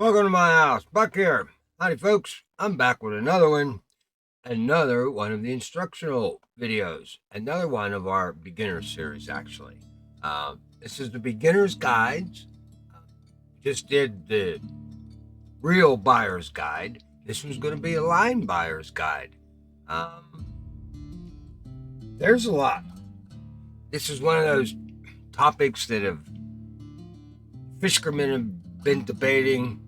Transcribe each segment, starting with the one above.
Welcome to my house. Buck here. Howdy, folks. I'm back with another one of the instructional videos. Another one of our beginner series, actually. This is the beginner's guides. Just did the real buyer's guide. This one's going to be a line buyer's guide. There's a lot. This is one of those topics that fishermen have been debating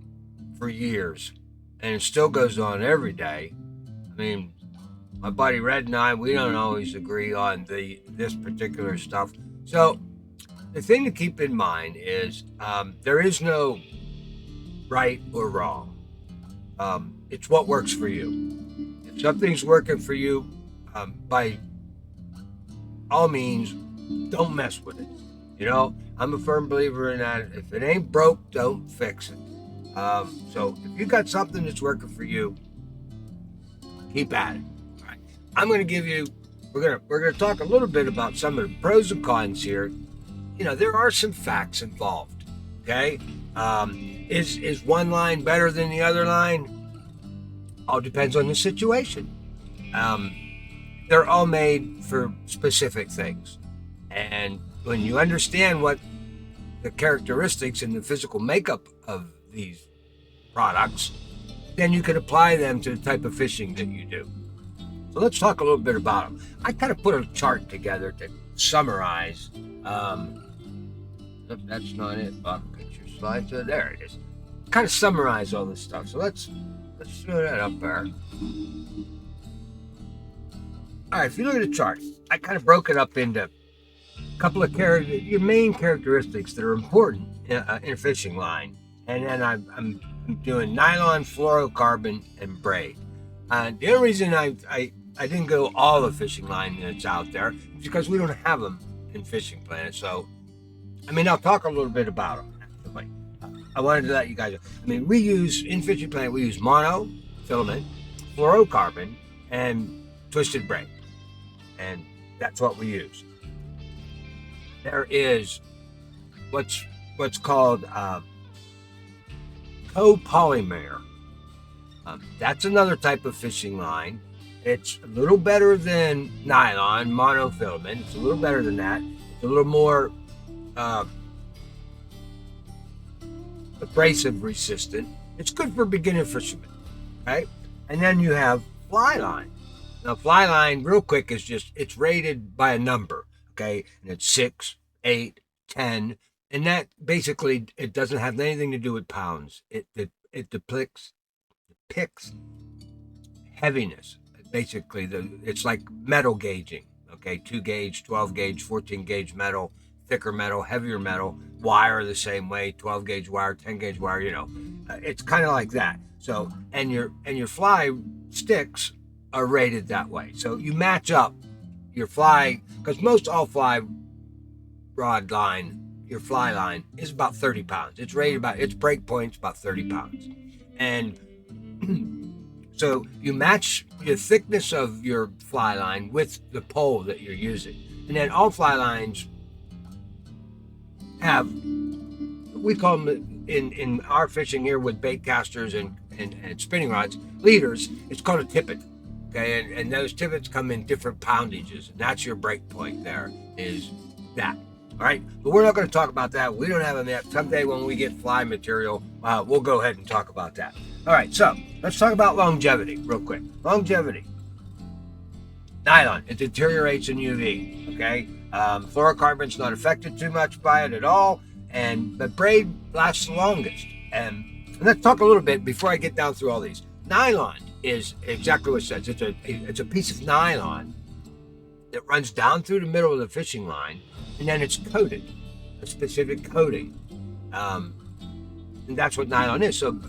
for years, and it still goes on every day. I mean, my buddy Red and I, we don't always agree on this particular stuff. So the thing to keep in mind is there is no right or wrong. It's what works for you. If something's working for you, by all means, don't mess with it. You know, I'm a firm believer in that. If it ain't broke, don't fix it. So if you got something that's working for you, keep at it. All right. I'm going to give you. We're going to talk a little bit about some of the pros and cons here. You know, there are some facts involved. Okay, is one line better than the other line? All depends on the situation. They're all made for specific things, and when you understand what the characteristics and the physical makeup of these products, then you can apply them to the type of fishing that you do. So let's talk a little bit about them. I kind of put a chart together to summarize. That's not it, Buck. Get your slide. So there it is. Kind of summarize all this stuff. So let's throw that up there. All right. If you look at the chart, I kind of broke it up into a couple of your main characteristics that are important in a fishing line, and then I'm doing nylon, fluorocarbon, and braid. The only reason I didn't go all the fishing line that's out there is because we don't have them in Fishing Planet. So, I mean, I'll talk a little bit about them. Actually, I wanted to let you guys know. I mean, in Fishing Planet, we use monofilament, fluorocarbon, and twisted braid, and that's what we use. There is what's called copolymer. That's another type of fishing line. It's a little better than nylon, monofilament. It's a little better than that. It's a little more abrasive resistant. It's good for beginner fishermen. Okay? And then you have fly line. Now, fly line, real quick, it's rated by a number. Okay, and it's 6, 8, 10, and that basically it doesn't have anything to do with pounds. It depicts heaviness. Basically, it's like metal gauging. Okay, 2 gauge, 12 gauge, 14 gauge metal, thicker metal, heavier metal, wire the same way, 12 gauge wire, 10 gauge wire. You know, it's kind of like that. So, and your fly sticks are rated that way. So you match up your fly, because most all fly rod line, your fly line is about 30 pounds. It's rated its break point's about 30 pounds. And so you match the thickness of your fly line with the pole that you're using. And then all fly lines have, we call them in our fishing here with bait casters and spinning rods, leaders, it's called a tippet. Okay, and those tippets come in different poundages, and that's your break point there, is that. All right, but we're not going to talk about that. We don't have them yet. Someday when we get fly material, we'll go ahead and talk about that. All right, so let's talk about longevity real quick. Longevity. Nylon, it deteriorates in UV, okay? Fluorocarbon's not affected too much by it at all, but braid lasts the longest. And let's talk a little bit before I get down through all these. Nylon is exactly what it says. It's a piece of nylon that runs down through the middle of the fishing line, and then it's coated, a specific coating, and that's what nylon is. So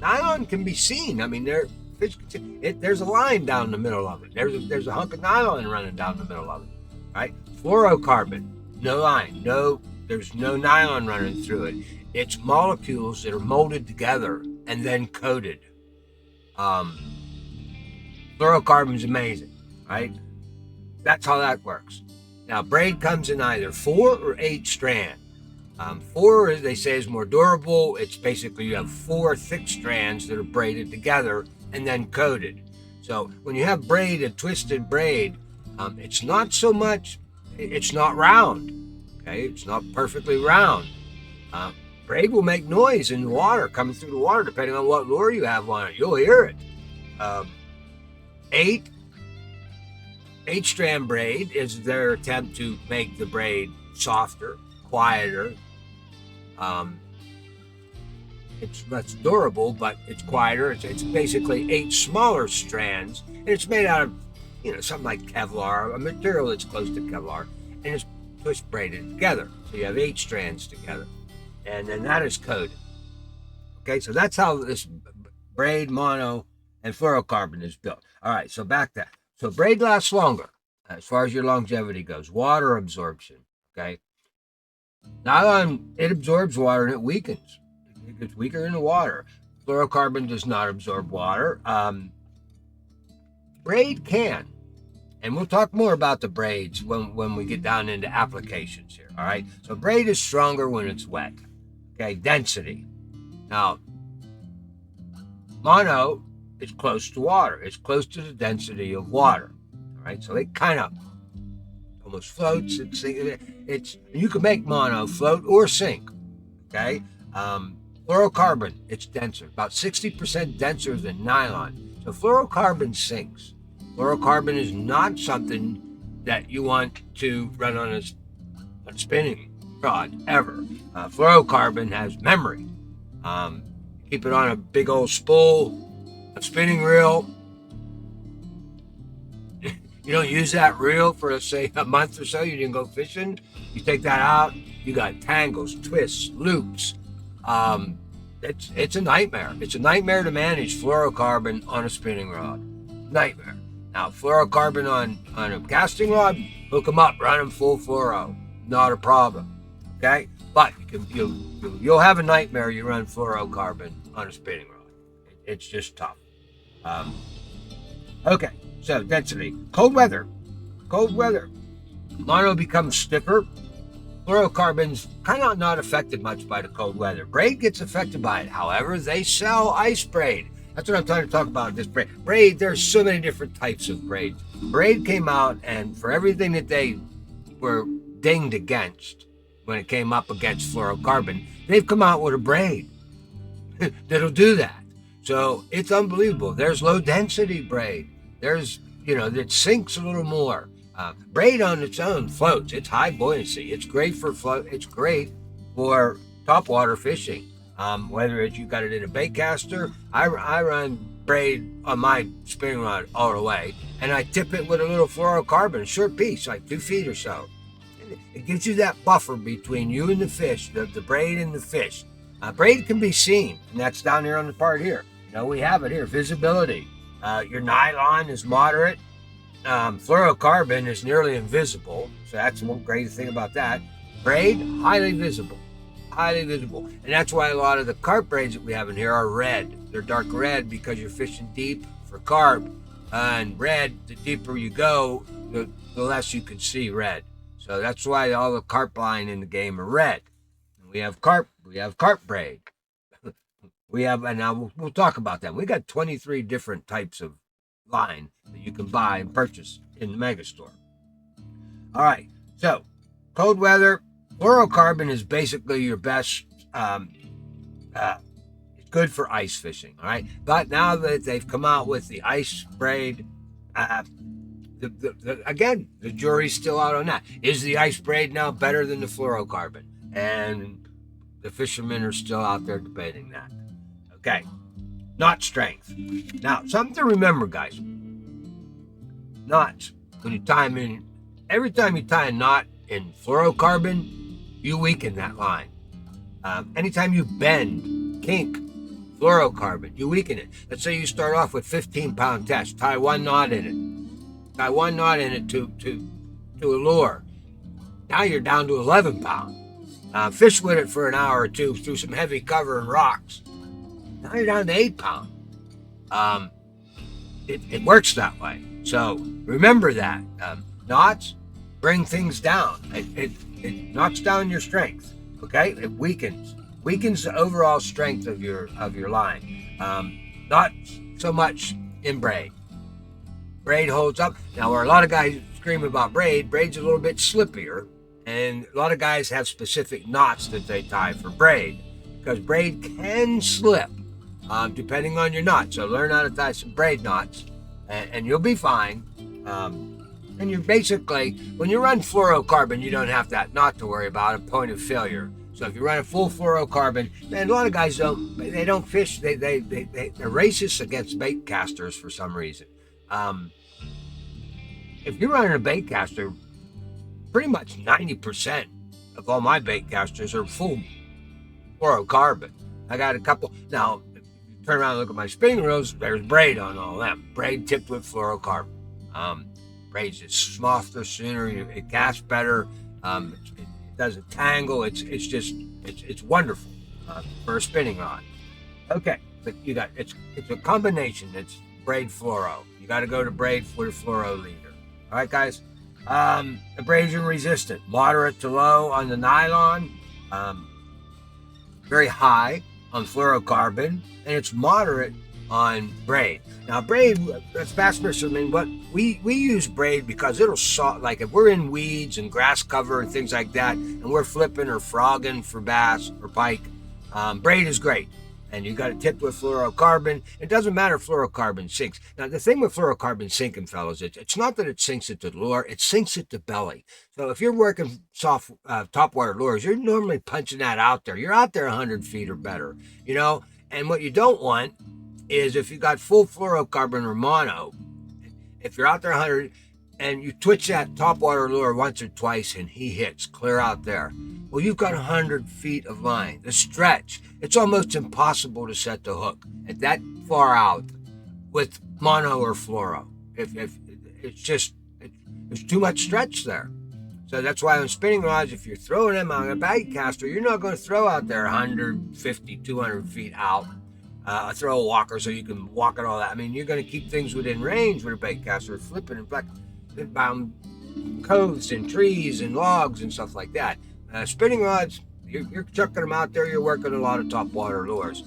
nylon can be seen. I mean, there's a line down the middle of it. There's a hunk of nylon running down the middle of it, right? Fluorocarbon, no line, there's no nylon running through it. It's molecules that are molded together and then coated. Fluorocarbon is amazing, right? That's how that works. Now, braid comes in either 4 or 8 strand. Four, they say, is more durable. It's basically you have 4 thick strands that are braided together and then coated. So when you have braid, a twisted braid, it's not so much, it's not round. Okay, it's not perfectly round. Braid will make noise in the water, coming through the water, depending on what lure you have on it. You'll hear it. 8-strand braid is their attempt to make the braid softer, quieter. It's less durable, but it's quieter. It's basically 8 smaller strands, and it's made out of, something like Kevlar, a material that's close to Kevlar, and it's twist braided together. So you have 8 strands together, and then that is coated. Okay, so that's how this braid, mono, and fluorocarbon is built. All right, so back to that. So braid lasts longer as far as your longevity goes. Water absorption. Okay, nylon, it absorbs water and it weakens. It gets weaker in the water. Fluorocarbon does not absorb water. Braid can. And we'll talk more about the braids when we get down into applications here. All right. So braid is stronger when it's wet. Okay. Density. Now, mono is close to water. It's close to the density of water. All right. So it kind of almost floats. It's you can make mono float or sink. Okay. Fluorocarbon, it's denser, about 60% denser than nylon. So fluorocarbon sinks. Fluorocarbon is not something that you want to run on a spinning rod ever. Fluorocarbon has memory. Keep it on a big old spool, a spinning reel. You don't use that reel for, say, a month or so. You didn't go fishing. You take that out. You got tangles, twists, loops. It's a nightmare. It's a nightmare to manage fluorocarbon on a spinning rod. Nightmare. Now, fluorocarbon on a casting rod, hook them up, run them full fluoro. Not a problem. Okay? But you'll have a nightmare you run fluorocarbon on a spinning rod. It's just tough. Okay, so density. Cold weather. Mono becomes stiffer. Fluorocarbon's kind of not affected much by the cold weather. Braid gets affected by it. However, they sell ice braid. That's what I'm trying to talk about, this braid. Braid, there's so many different types of braid. Braid came out, and for everything that they were dinged against when it came up against fluorocarbon, they've come out with a braid that'll do that. So it's unbelievable. There's low density braid. There's, that sinks a little more. Braid on its own floats. It's high buoyancy. It's great for float. It's great for topwater fishing. Whether you got it in a bait caster, I run braid on my spinning rod all the way, and I tip it with a little fluorocarbon, a short piece, like 2 feet or so. It gives you that buffer between you and the fish, the braid and the fish. Braid can be seen, and that's down here on the part here. We have it here, visibility. Your nylon is moderate. Fluorocarbon is nearly invisible, so that's one great thing about that. Braid, highly visible. And that's why a lot of the carp braids that we have in here are red. They're dark red because you're fishing deep for carp. And red, the deeper you go, the less you can see red. So that's why all the carp line in the game are red. And we have carp braid. And now we'll talk about that. We got 23 different types of line that you can buy and purchase in the mega store. All right, so cold weather, fluorocarbon is basically your best. It's good for ice fishing. All right, but now that they've come out with the ice braid, again, the jury's still out on that. Is the ice braid now better than the fluorocarbon? And the fishermen are still out there debating that. Okay. Knot strength. Now, something to remember, guys. Knots, when you tie them in, every time you tie a knot in fluorocarbon, you weaken that line. Anytime you bend, kink, fluorocarbon, you weaken it. Let's say you start off with 15-pound test, tie one knot in it to a lure. Now you're down to 11 pound. Fish with it for an hour or two through some heavy cover and rocks. Now you're down to 8 pound. It works that way. So remember that. Knots bring things down. It knocks down your strength. Okay, it weakens the overall strength of your line. Not so much in braid. Braid holds up. Now, where a lot of guys scream about braid's a little bit slippier, and a lot of guys have specific knots that they tie for braid, because braid can slip depending on your knot. So learn how to tie some braid knots, and you'll be fine. And you're basically, when you run fluorocarbon, you don't have that knot to worry about, a point of failure. So if you run a full fluorocarbon, and a lot of guys don't fish. They're racist against bait casters for some reason. If you're running a bait caster, pretty much 90% of all my bait casters are full fluorocarbon. I got a couple. Now, if you turn around and look at my spinning reels, there's braid on all of them. Braid tipped with fluorocarbon. Braid's just softer, sooner, it casts better. It doesn't tangle. It's wonderful for a spinning rod. Okay, but it's a combination. It's braid fluoro. You got to go to braid for the fluoro leader. All right, guys. Abrasion resistant, moderate to low on the nylon, very high on fluorocarbon, and it's moderate on braid. Now, braid, that's bass fishermen, but we use braid because it'll like if we're in weeds and grass cover and things like that, and we're flipping or frogging for bass or pike, braid is great. And you got it tipped with fluorocarbon. It doesn't matter if fluorocarbon sinks. Now, the thing with fluorocarbon sinking, fellas, it's not that it sinks at the lure, it sinks at the belly. So if you're working soft topwater lures, you're normally punching that out there. You're out there 100 feet or better, you know? And what you don't want is if you got full fluorocarbon or mono, if you're out there 100 and you twitch that topwater lure once or twice and he hits clear out there, well, you've got 100 feet of line. The stretch, it's almost impossible to set the hook at that far out with mono or fluoro. If there's too much stretch there. So that's why on spinning rods, if you're throwing them on a bait caster, you're not going to throw out there 150, 200 feet out. Throw a walker so you can walk it all that. I mean, you're going to keep things within range with a bait caster, flipping and black bound coves and trees and logs and stuff like that. Spinning rods, you're chucking them out there. You're working a lot of topwater lures.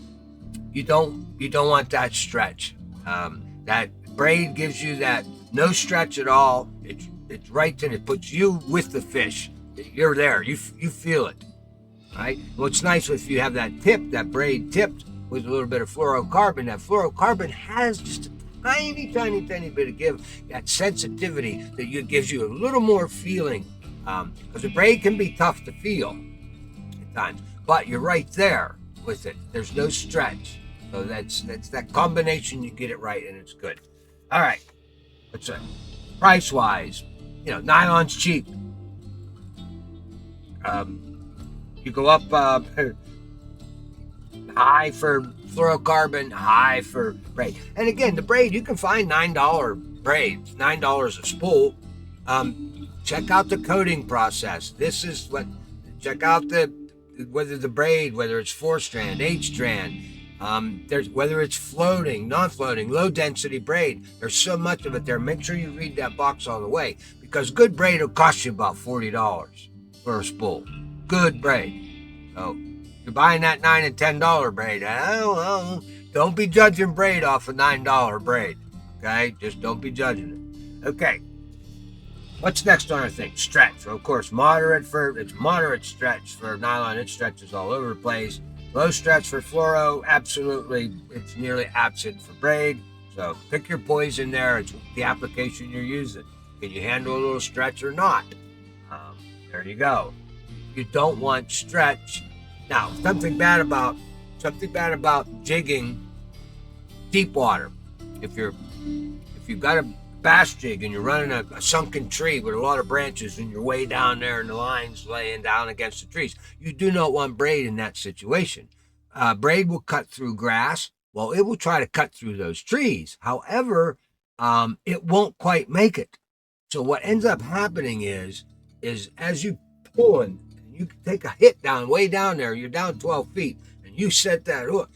You don't want that stretch. That braid gives you that no stretch at all. It's right in. It puts you with the fish. You're there. You feel it, right? What's nice if you have that tip, that braid tipped with a little bit of fluorocarbon. That fluorocarbon has just a tiny bit of give, that sensitivity that gives you a little more feeling. Because the braid can be tough to feel at times, but you're right there with it. There's no stretch. So that's that combination. You get it right, and it's good. All right. What's it? Price-wise, nylon's cheap. You go up high for fluorocarbon, high for braid. And again, the braid, you can find $9 braids, $9 a spool. Check out the coating process. Check out whether the braid, whether it's 4-strand, 8-strand, whether it's floating, non-floating, low density braid. There's so much of it there. Make sure you read that box all the way, because good braid will cost you about $40 for a spool. Good braid. So you're buying that $9 and $10 braid. Don't be judging braid off a $9 braid. Okay, just don't be judging it. Okay. What's next on our thing? Stretch. Of course, moderate stretch for nylon. It stretches all over the place. Low stretch for fluoro. Absolutely, it's nearly absent for braid. So pick your poison there. It's the application you're using. Can you handle a little stretch or not? There you go. You don't want stretch. Now, something bad about jigging deep water. If you've got a bass jig and you're running a sunken tree with a lot of branches and you're way down there and the line's laying down against the trees, you do not want braid in that situation. Braid will cut through grass. Well, it will try to cut through those trees. However, it won't quite make it. So what ends up happening is as you pull and you take a hit way down there, you're down 12 feet, and you set that hook,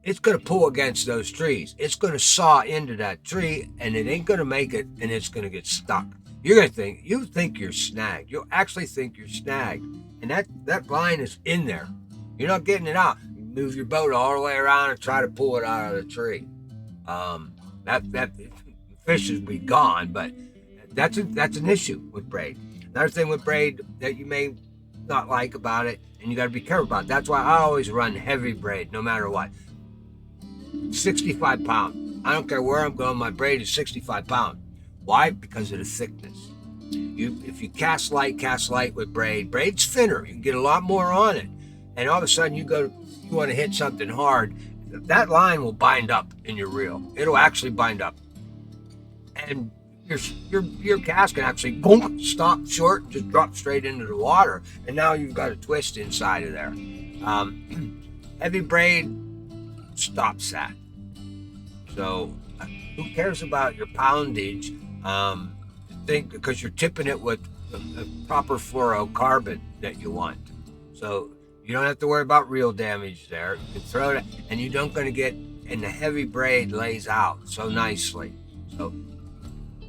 it's going to pull against those trees. It's going to saw into that tree, and it ain't going to make it, and it's going to get stuck. you think you're snagged. You'll actually think you're snagged. And that line is in there. You're not getting it out. You move your boat all the way around and try to pull it out of the tree. That fish will be gone, but that's an issue with braid. Another thing with braid that you may not like about it, and you got to be careful about it. That's why I always run heavy braid, no matter what. 65 pound. I don't care where I'm going. My braid is 65 pound. Why? Because of the thickness. If you cast light with braid. Braid's thinner. You can get a lot more on it, and all of a sudden you want to hit something hard. That line will bind up in your reel. It'll actually bind up, and your cast can actually boom, stop short, and just drop straight into the water, and now you've got a twist inside of there. Heavy braid stops that. So who cares about your poundage? Because you're tipping it with the proper fluorocarbon that you want. So you don't have to worry about reel damage there. You can throw it, and you don't going to get, and the heavy braid lays out so nicely. So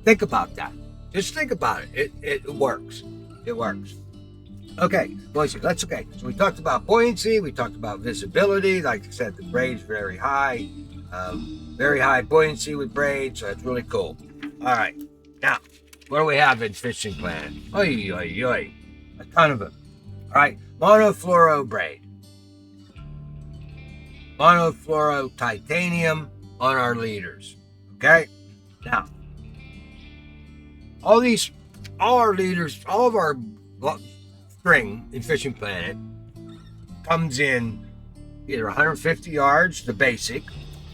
think about that. Just think about it. It works. It works. Okay, boys, that's okay. So we talked about buoyancy. We talked about visibility. Like I said, the braid's very high buoyancy with braid. So that's really cool. All right, now what do we have in Fishing Planet? Oy, oy, oy. A ton of them. All right, monofluoro braid. Monofluoro titanium on our leaders. Okay? Now, all our leaders, all of our string in Fishing Planet comes in either 150 yards, the basic,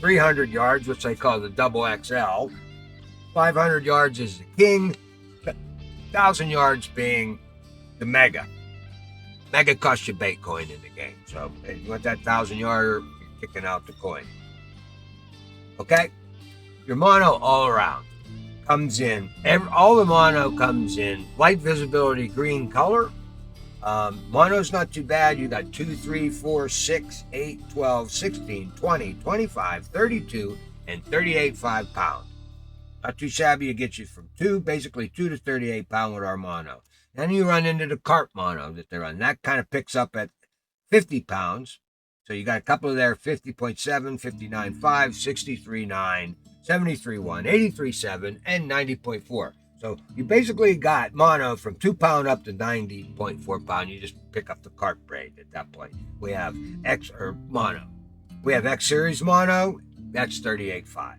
300 yards, which they call the double XL, 500 yards is the king, 1,000 yards being the mega. Mega costs you bait coin in the game. So if you want that 1,000 yarder, you're kicking out the coin. Okay? Your mono all around comes in. All the mono comes in light visibility green color. Mono's not too bad. You got 2, 3, 4, 6, 8, 12, 16, 20, 25, 32, and 38 5-pound. Not too shabby. It gets you from basically 2 to 38 pound with our mono. Then you run into the carp mono that they run. That kind of picks up at 50 pounds. So you got a couple of there, 50.7, 59.5, 63.9, 73.1, 83.7, and 90.4. So you basically got mono from 2 pound up to 90.4 pound. You just pick up the carp braid at that point. We have mono. We have X series mono. That's 38.5.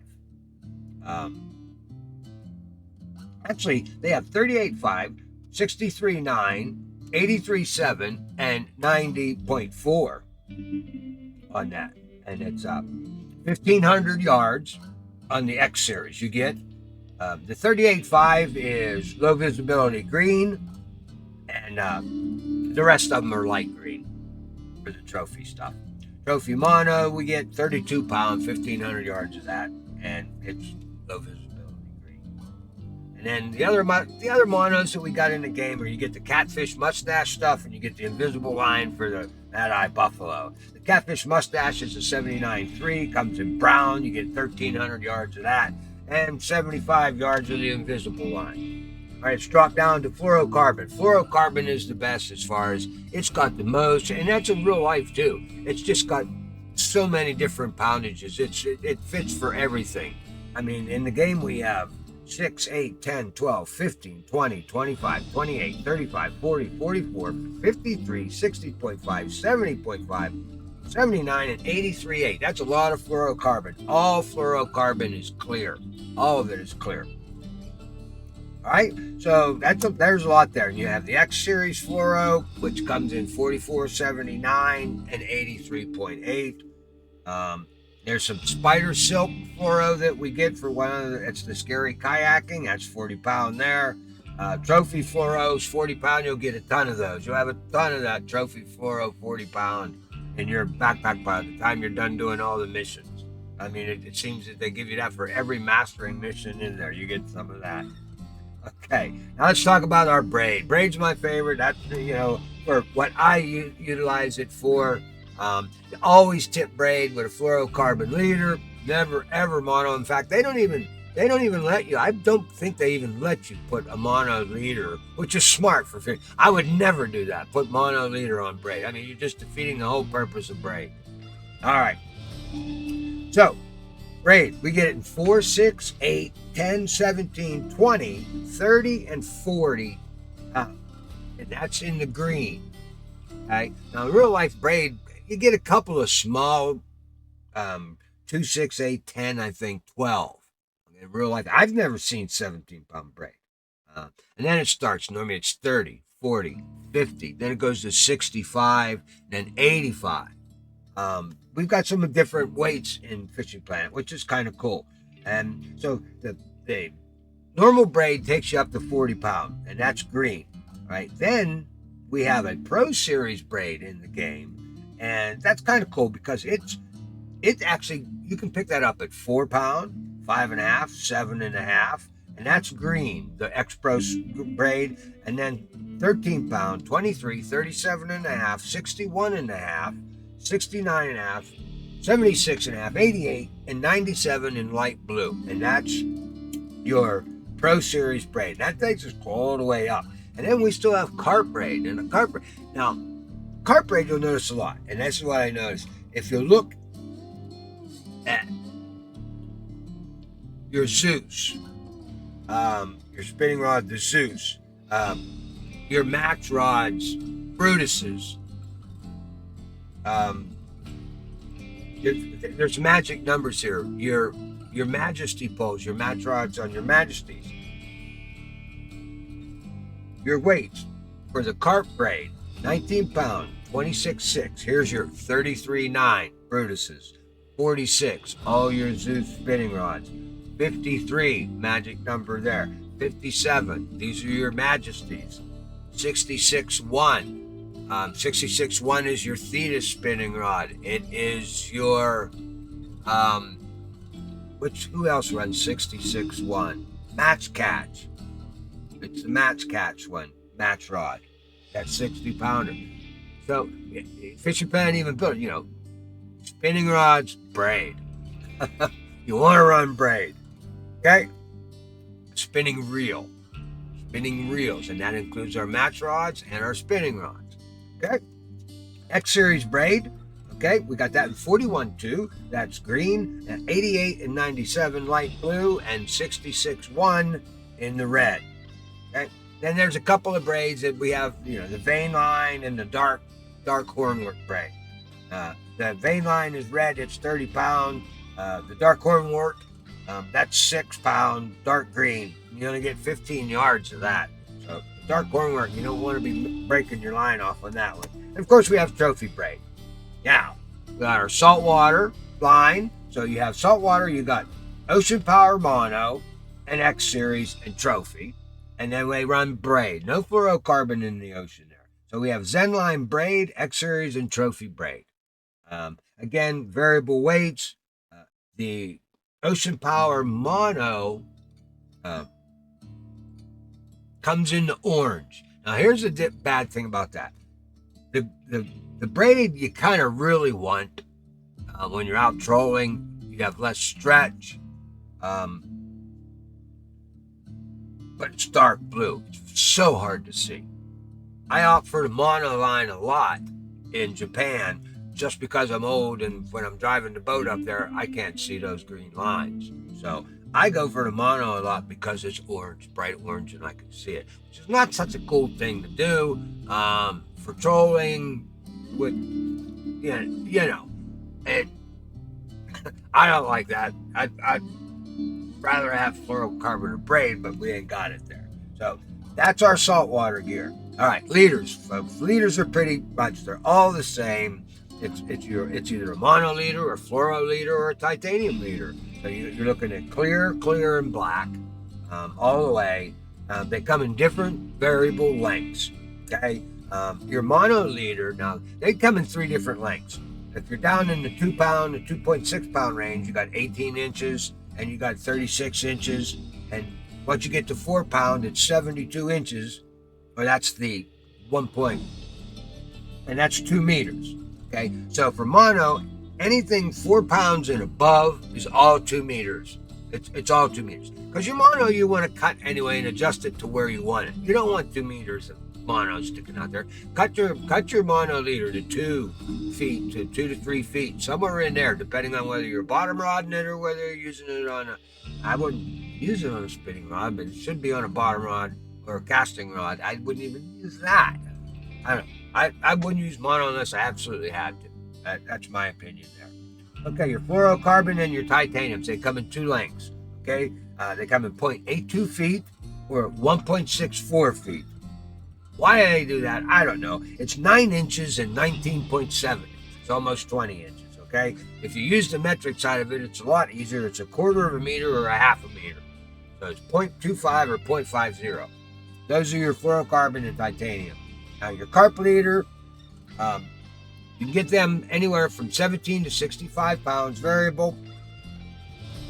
Actually, they have 38.5, 63.9, 83.7, and 90.4 on that. And it's 1,500 yards on the X series. You get the 38.5 is low visibility green, and the rest of them are light green for the trophy stuff. Trophy mono, we get 32 pound, 1,500 yards of that, and it's low visibility green. And then the other monos that we got in the game are you get the catfish mustache stuff, and you get the invisible line for the Mad Eye Buffalo. The catfish mustache is a 79.3, comes in brown. You get 1,300 yards of that, and 75 yards of the invisible line. All right, let's drop down to fluorocarbon. Fluorocarbon is the best as far as it's got the most, and that's in real life too. It's just got so many different poundages. It fits for everything. I mean, in the game we have 6, 8, 10, 12, 15, 20, 25, 28, 35, 40, 44, 53, 60.5, 70.5, 79, and 83.8. That's a lot of fluorocarbon. All fluorocarbon is clear. All of it is clear. All right, so there's a lot there. And you have the X series fluoro, which comes in 44.79 and 83.8. There's some spider silk fluoro that we get for it's the scary kayaking. That's 40 pound there. Trophy fluoros, 40 pound. You'll get a ton of those. You'll have a ton of that trophy fluoro 40 pound in your backpack by the time you're done doing all the missions. I mean, it seems that they give you that for every mastering mission in there. You get some of that. Okay, now let's talk about our braid. Braid's my favorite. That's, for what I utilize it for. Always tip braid with a fluorocarbon leader. Never, ever mono. In fact, they don't even They don't even let you. I don't think they even let you put a mono leader, which is smart for fish. I would never do that. Put mono leader on braid. I mean, you're just defeating the whole purpose of braid. All right. So, braid, we get it in 4, 6, 8, 10, 17, 20, 30, and 40. And that's in the green. Okay. Now, in real life braid, you get a couple of small 2, 6, 8, 10, I think 12. In real life, I've never seen 17-pound braid. And then it starts, normally it's 30, 40, 50. Then it goes to 65, then 85. We've got some different weights in Fishing Planet, which is kind of cool. And so the normal braid takes you up to 40 pounds, and that's green, right? Then we have a Pro Series braid in the game, and that's kind of cool because it actually, you can pick that up at 4 pounds, 5.5, 7.5, and that's green, the X Pro braid, and then 13 pound, 23, 37.5, 61.5, 69.5, 76.5, 88, and 97 in light blue, and that's your Pro Series braid. That takes us all the way up, and then we still have carp braid, and a carp braid. Now, carp braid you'll notice a lot, and that's what I noticed. If you look at your Zeus, your spinning rod, the Zeus, your match rods, Brutuses, there's magic numbers here. Your Majesty poles, your match rods on your Majesties. Your weights for the carp braid, 19 pound, 26.6. Here's your 33.9 Brutuses, 46, all your Zeus spinning rods. 53, magic number there. 57, these are your Majesties. 66.1. 66.1 is your Thetis spinning rod. It is your, who else runs 66.1? Match Catch. It's the Match Catch one, match rod. That's 60 pounder. So, Fishing Planet even built, spinning rods, braid. You want to run braid. Okay? Spinning reels, and that includes our match rods and our spinning rods. Okay? X Series braid. Okay, we got that in 41.2. That's green. And 88 and 97 light blue, and 66.1 in the red. Okay? Then there's a couple of braids that we have, the vein line and the dark hornwork braid. The vein line is red, it's 30 pound. The dark hornwork, that's 6 pound, dark green. You only get 15 yards of that. So dark hornwork, you don't want to be breaking your line off on that one. And of course we have trophy braid. Now, we got our saltwater line. So you have saltwater, you got Ocean Power Mono, and X Series, and Trophy. And then we run braid. No fluorocarbon in the ocean there. So we have Zenline braid, X Series, and Trophy braid. Again, variable weights. The Ocean Power Mono comes in the orange. Now, here's the bad thing about that. The braid you kind of really want when you're out trolling. You have less stretch. But it's dark blue. It's so hard to see. I opt for the mono line a lot in Japan just because I'm old, and when I'm driving the boat up there, I can't see those green lines. So I go for the mono a lot because it's orange, bright orange, and I can see it, which is not such a cool thing to do for trolling with, it. I don't like that. I'd rather have fluorocarbon or braid, but we ain't got it there. So that's our saltwater gear. All right, leaders, folks. Leaders are pretty much, they're all the same. It's either a mono leader, or a fluoro leader, or a titanium leader. So you're looking at clear, and black, all the way. They come in different variable lengths. Okay, your mono leader, now they come in 3 different lengths. If you're down in the 2 pound to 2.6 pound range, you got 18 inches and you got 36 inches. And once you get to 4 pound, it's 72 inches. Or that's the 1 point, and that's 2 meters. Okay, so for mono, anything 4 pounds and above is all 2 meters. It's all 2 meters. Because your mono you want to cut anyway and adjust it to where you want it. You don't want 2 meters of mono sticking out there. Cut your mono leader to 2 feet to 2 to 3 feet, somewhere in there, depending on whether you're bottom rodding it or whether you're using it on a. I wouldn't use it on a spinning rod, but it should be on a bottom rod or a casting rod. I wouldn't even use that. I don't know. I wouldn't use mono unless I absolutely had to. That's my opinion there. Okay, your fluorocarbon and your titaniums, they come in 2 lengths. Okay, they come in 0.82 feet or 1.64 feet. Why do they do that? I don't know. It's 9 inches and 19.7. It's almost 20 inches. Okay, if you use the metric side of it, it's a lot easier. It's a 1/4 of a meter or a 1/2 a meter. So it's 0.25 or 0.50. Those are your fluorocarbon and titanium. Now your carp leader, you can get them anywhere from 17 to 65 pounds, variable.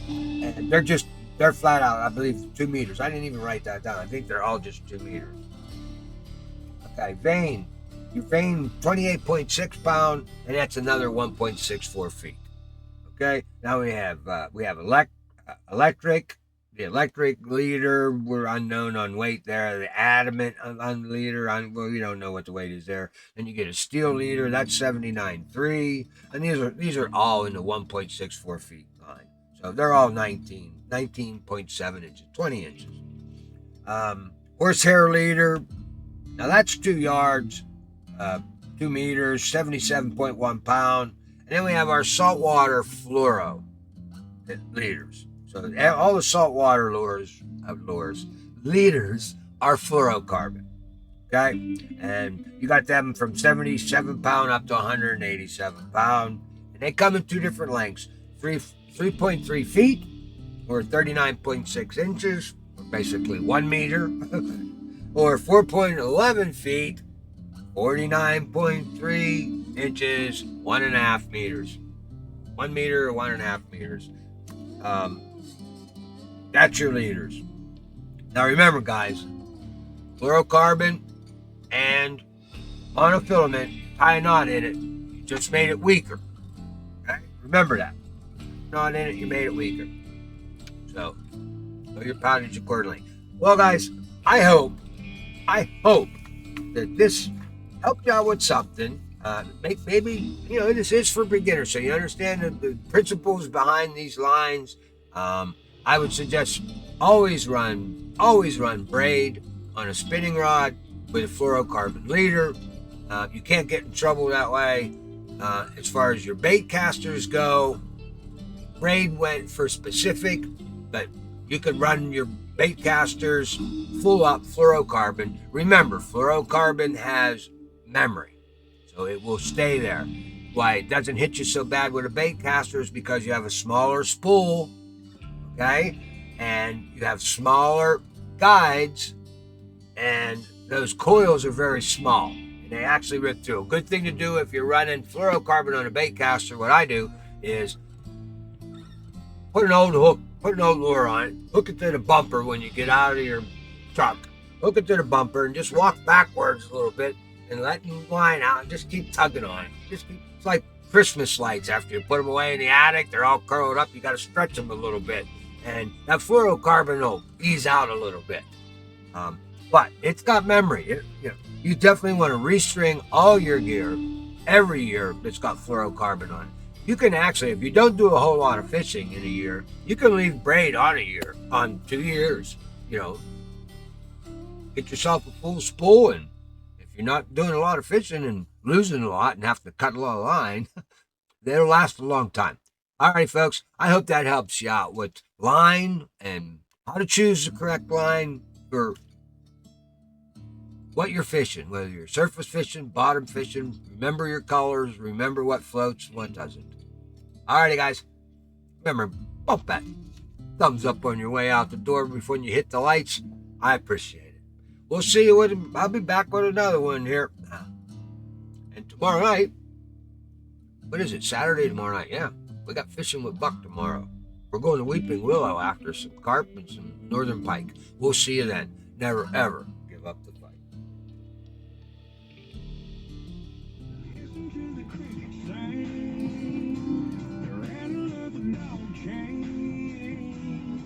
And they're flat out, I believe, 2 meters. I didn't even write that down. I think they're all just 2 meters. Okay, vane. Your vane, 28.6 pound, and that's another 1.64 feet. Okay, now we have electric. The electric leader, we're unknown on weight there. The adamant on leader, well, we don't know what the weight is there. Then you get a steel leader, that's 79.3, and these are all in the 1.64 feet line. So they're all 19.7 inches, 20 inches. Horsehair leader, now that's 2 yards, 2 meters, 77.1 pound. And then we have our saltwater fluoro leaders. So all the saltwater leaders are fluorocarbon. Okay? And you got them from 77 pound up to 187 pound. And they come in 2 different lengths. 3.3 feet or 39.6 inches, or basically 1 meter, or 4.11 feet, 49.3 inches, 1.5 meters. 1 meter or 1.5 meters. That's your leaders. Now remember, guys, fluorocarbon and monofilament, tie a knot in it, you just made it weaker. Okay? Remember that. Knot in it, you made it weaker. So your poundage accordingly. Well, guys, I hope that this helped you out with something. Maybe this is for beginners, so you understand the principles behind these lines. I would suggest always run braid on a spinning rod with a fluorocarbon leader. You can't get in trouble that way. As far as your bait casters go, braid went for specific, but you can run your bait casters full up fluorocarbon. Remember, fluorocarbon has memory, so it will stay there. Why it doesn't hit you so bad with a bait caster is because you have a smaller spool, okay, and you have smaller guides, and those coils are very small, and they actually rip through. A good thing to do if you're running fluorocarbon on a bait caster, what I do is put an old lure on it, hook it to the bumper when you get out of your truck, hook it to the bumper, and just walk backwards a little bit and let the line out and just keep tugging on it. It's like Christmas lights. After you put them away in the attic, they're all curled up. You got to stretch them a little bit, and that fluorocarbon will ease out a little bit. But it's got memory. You definitely want to restring all your gear every year that's got fluorocarbon on it. You can actually, if you don't do a whole lot of fishing in a year, you can leave braid on 2 years. Get yourself a full spool, and if you're not doing a lot of fishing and losing a lot and have to cut a lot of line, they'll last a long time. All right, folks, I hope that helps you out with line and how to choose the correct line for what you're fishing, whether you're surface fishing, bottom fishing. Remember your colors, remember what floats, what doesn't. All righty, guys, remember, bump that thumbs up on your way out the door before you hit the lights. I appreciate it. We'll see you I'll be back with another one here. And tomorrow night, what is it, Saturday tomorrow night? Yeah, we got fishing with Buck tomorrow. We're going to Weeping Willow after some carp and some northern pike. We'll see you then. Never, ever give up the fight. Listen to the crickets sing, the rattle of a dog chain.